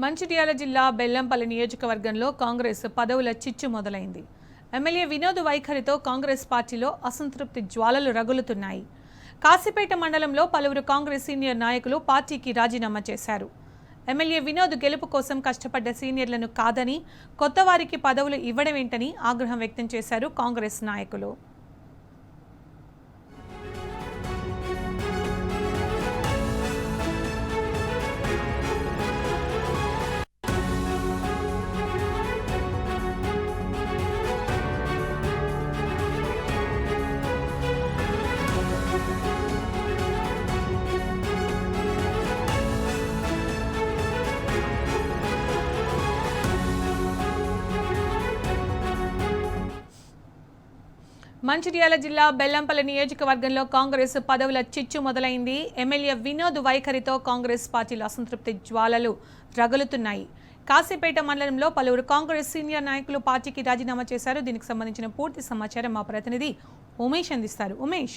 మంచిర్యాల జిల్లా బెల్లంపల్లి నియోజకవర్గంలో కాంగ్రెస్ పదవుల చిచ్చు మొదలైంది. ఎమ్మెల్యే వినోద్ వైఖరితో కాంగ్రెస్ పార్టీలో అసంతృప్తి జ్వాలలు రగులుతున్నాయి. కాశీపేట మండలంలో పలువురు కాంగ్రెస్ సీనియర్ నాయకులు పార్టీకి రాజీనామా చేశారు. ఎమ్మెల్యే వినోద్ గెలుపు కోసం కష్టపడ్డ సీనియర్లను కాదని కొత్త వారికి పదవులు ఇవ్వడమేంటని ఆగ్రహం వ్యక్తం చేశారు కాంగ్రెస్ నాయకులు. మంచిర్యాల జిల్లా బెల్లంపల్లి నియోజకవర్గంలో కాంగ్రెస్ పదవుల చిచ్చు మొదలైంది. ఎమ్మెల్యే వినోద్ వైఖరితో కాంగ్రెస్ పార్టీలో అసంతృప్తి జ్వాలలు రగులుతున్నాయి. కాశీపేట మండలంలో పలువురు కాంగ్రెస్ సీనియర్ నాయకులు పార్టీకి రాజీనామా చేశారు. దీనికి సంబంధించిన పూర్తి సమాచారం మా ప్రతినిధి ఉమేష్ అందిస్తారు. Umesh,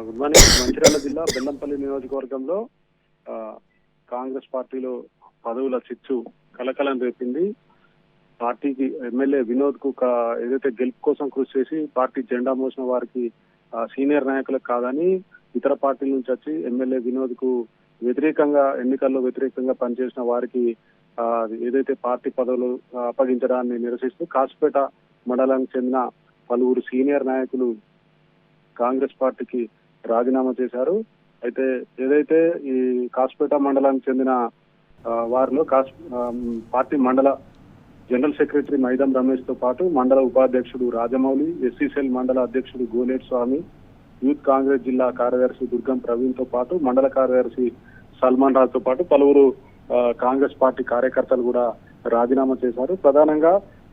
good morning. మంచిర్యాల జిల్లా బెల్లంపల్లి నియోజకవర్గంలో కాంగ్రెస్ పార్టీలో పదవుల చిచ్చు కలకలం రేపింది. పార్టీకి ఎమ్మెల్యే వినోద్ కు ఏదైతే గెలుపు కోసం కృషి చేసి పార్టీ జెండా మోసిన వారికి సీనియర్ నాయకులకు కాదని ఇతర పార్టీల నుంచి వచ్చి ఎమ్మెల్యే వినోద్ కు వ్యతిరేకంగా ఎన్నికల్లో వ్యతిరేకంగా పనిచేసిన వారికి ఏదైతే పార్టీ పదవులు అప్పగించడాన్ని నిరసిస్తూ కాశీపేట మండలానికి చెందిన పలువురు సీనియర్ నాయకులు కాంగ్రెస్ పార్టీకి రాజీనామా చేశారు. అయితే ఏదైతే ఈ కాశీపేట మండలానికి చెందిన వారిలో పార్టీ మండల జనరల్ సెక్రటరీ మైదం రమేష్ తో పాటు మండల ఉపాధ్యక్షుడు రాజమౌళి, ఎస్సీసెల్ మండల అధ్యక్షుడు గోలేట్ స్వామి, యూత్ కాంగ్రెస్ జిల్లా కార్యదర్శి దుర్గం ప్రవీణ్ తో పాటు మండల కార్యదర్శి సల్మాన్ రాజ్ తో పాటు పలువురు కాంగ్రెస్ పార్టీ కార్యకర్తలు కూడా రాజీనామా చేశారు. ప్రధానంగా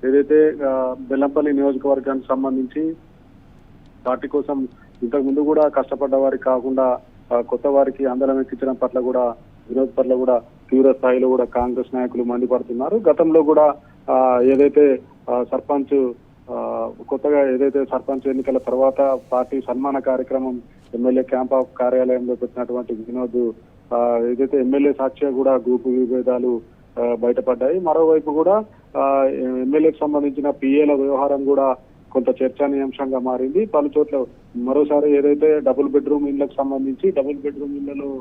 ఏదైతే బెల్లంపల్లి నియోజకవర్గానికి సంబంధించి పార్టీ కోసం ఇంతకు ముందు కూడా కష్టపడ్డ వారికి కాకుండా కొత్త వారికి అందలం ఎక్కించడం పట్ల కూడా వినోద్ పట్ల కూడా తీవ్ర స్థాయిలో కూడా కాంగ్రెస్ నాయకులు మండిపడుతున్నారు. గతంలో కూడా ఏదైతే సర్పంచ్ కొత్తగా ఏదైతే సర్పంచ్ ఎన్నికల తర్వాత పార్టీ సన్మాన కార్యక్రమం ఎమ్మెల్యే క్యాంప్ ఆఫ్ కార్యాలయంలో పెట్టినటువంటి వినోద్ ఏదైతే ఎమ్మెల్యే సాక్షిగా కూడా గ్రూపు విభేదాలు బయటపడ్డాయి. మరోవైపు కూడా ఎమ్మెల్యేకి సంబంధించిన పిఏల వ్యవహారం కూడా కొంత చర్చనీయాంశంగా మారింది. పలు చోట్ల మరోసారి ఏదైతే డబుల్ బెడ్రూమ్ ఇళ్లకు సంబంధించి డబుల్ బెడ్రూమ్ ఇళ్లలో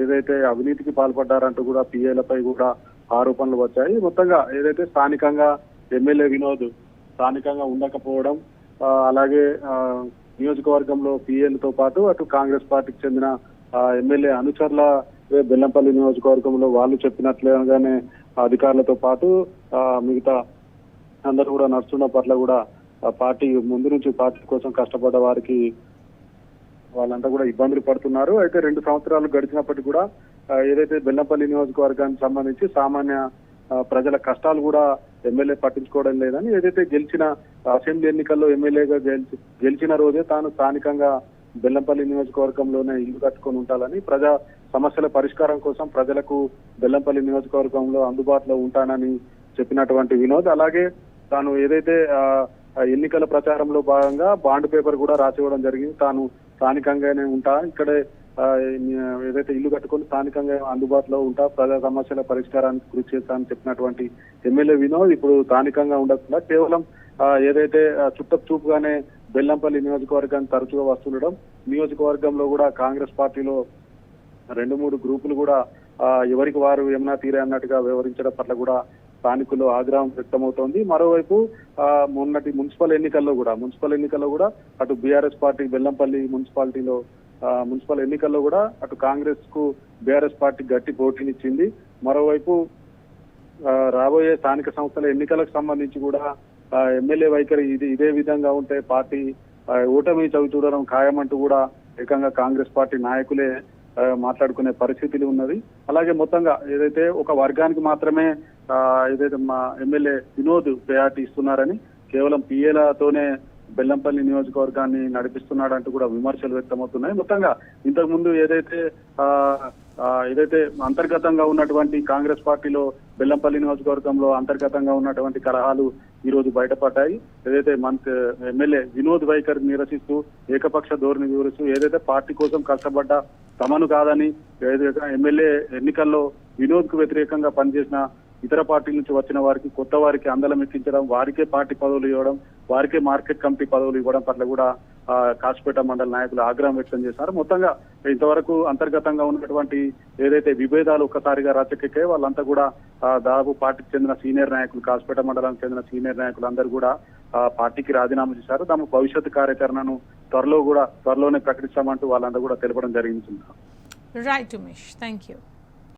ఏదైతే అవినీతికి పాల్పడ్డారంటూ కూడా పిఏలపై కూడా ఆరోపణలు వచ్చాయి. మొత్తంగా ఏదైతే స్థానికంగా ఎమ్మెల్యే వినోద్ స్థానికంగా ఉండకపోవడం, అలాగే నియోజకవర్గంలో పిఏలతో పాటు అటు కాంగ్రెస్ పార్టీకి చెందిన ఎమ్మెల్యే అనుచరుల బెల్లంపల్లి నియోజకవర్గంలో వాళ్ళు చెప్పినట్లుగానే అధికారులతో పాటు మిగతా అందరూ కూడా నడుస్తున్న పట్ల కూడా పార్టీ ముందు నుంచి పార్టీ కోసం కష్టపడ్డ వారికి వాళ్ళంతా కూడా ఇబ్బందులు పడుతున్నారు. అయితే 2 సంవత్సరాలు గడిచినప్పటికీ కూడా ఏదైతే బెల్లంపల్లి నియోజకవర్గానికి సంబంధించి సామాన్య ప్రజల కష్టాలు కూడా ఎమ్మెల్యే పట్టించుకోవడం లేదని, ఏదైతే గెలిచిన అసెంబ్లీ ఎన్నికల్లో ఎమ్మెల్యేగా గెలిచిన రోజే తాను స్థానికంగా బెల్లంపల్లి నియోజకవర్గంలోనే ఇల్లు కట్టుకొని ఉంటానని, ప్రజా సమస్యల పరిష్కారం కోసం ప్రజలకు బెల్లంపల్లి నియోజకవర్గంలో అందుబాటులో ఉంటానని చెప్పినటువంటి వినోద్, అలాగే తాను ఏదైతే ఎన్నికల ప్రచారంలో భాగంగా బాండ్ పేపర్ కూడా రాసివ్వడం జరిగింది. తాను స్థానికంగానే ఉంటా, ఇక్కడే ఏదైతే ఇల్లు కట్టుకొని స్థానికంగా అందుబాటులో ఉంటా, ప్రజా సమస్యల పరిష్కారానికి కృషి చేస్తానని చెప్పినటువంటి ఎమ్మెల్యే వినోద్ ఇప్పుడు స్థానికంగా ఉండకుండా కేవలం ఏదైతే చూపుగానే బెల్లంపల్లి నియోజకవర్గాన్ని తరచుగా వస్తుండడం, నియోజకవర్గంలో కూడా కాంగ్రెస్ పార్టీలో 2-3 గ్రూపులు కూడా ఎవరికి వారు ఏమన్నా తీరే అన్నట్టుగా వ్యవహరించడం పట్ల కూడా స్థానికుల్లో ఆగ్రహం వ్యక్తమవుతోంది. మరోవైపు మొన్నటి మున్సిపల్ ఎన్నికల్లో కూడా అటు బీఆర్ఎస్ పార్టీ బెల్లంపల్లి మున్సిపల్ ఎన్నికల్లో కూడా అటు కాంగ్రెస్ కు బీఆర్ఎస్ పార్టీ గట్టి పోటీనిచ్చింది. మరోవైపు రాబోయే స్థానిక సంస్థల ఎన్నికలకు సంబంధించి కూడా ఎమ్మెల్యే వైఖరి ఇదే విధంగా ఉంటే పార్టీ ఓటమి చవి చూడడం ఖాయమంటూ కూడా ఏకంగా కాంగ్రెస్ పార్టీ నాయకులే మాట్లాడుకునే పరిస్థితులు ఉన్నది. అలాగే మొత్తంగా ఏదైతే ఒక వర్గానికి మాత్రమే ఏదైతే మా ఎమ్మెల్యే వినోద్ ప్రయారిటీ ఇస్తున్నారని, కేవలం పిఏలతోనే బెల్లంపల్లి నియోజకవర్గాన్ని నడిపిస్తున్నాడంటూ కూడా విమర్శలు వ్యక్తమవుతున్నాయి. మొత్తంగా ఇంతకు ముందు ఏదైతే అంతర్గతంగా ఉన్నటువంటి కాంగ్రెస్ పార్టీలో బెల్లంపల్లి నియోజకవర్గంలో అంతర్గతంగా ఉన్నటువంటి కలహాలు ఈ రోజు బయటపడ్డాయి. ఏదైతే ఎమ్మెల్యే వినోద్ వైఖరి నిరసిస్తూ ఏకపక్ష ధోరణి వివరిస్తూ ఏదైతే పార్టీ కోసం కష్టపడ్డ తమను కాదని ఎమ్మెల్యే ఎన్నికల్లో వినోద్ కు వ్యతిరేకంగా పనిచేసిన ఇతర పార్టీల నుంచి వచ్చిన వారికి కొత్త వారికి అందలం ఎక్కించడం, వారికే పార్టీ పదవులు ఇవ్వడం, వారికే మార్కెట్ కమిటీ పదవులు ఇవ్వడం పట్ల కూడా కాసిపేట మండల నాయకులు ఆగ్రహం వ్యక్తం చేశారు. మొత్తంగా ఇంతవరకు అంతర్గతంగా ఉన్నటువంటి ఏదైతే విభేదాలు ఒక్కసారిగా రచ్చకెక్కాయో వాళ్ళంతా కూడా దాదాపు పార్టీకి చెందిన సీనియర్ నాయకులు, కాసిపేట మండలానికి చెందిన సీనియర్ నాయకులు అందరూ కూడా పార్టీకి రాజీనామా చేశారు. తమ భవిష్యత్తు కార్యాచరణను త్వరలోనే ప్రకటిస్తామంటూ వాళ్ళంతా కూడా తెలపడం జరిగింది. Right Umesh, thank you.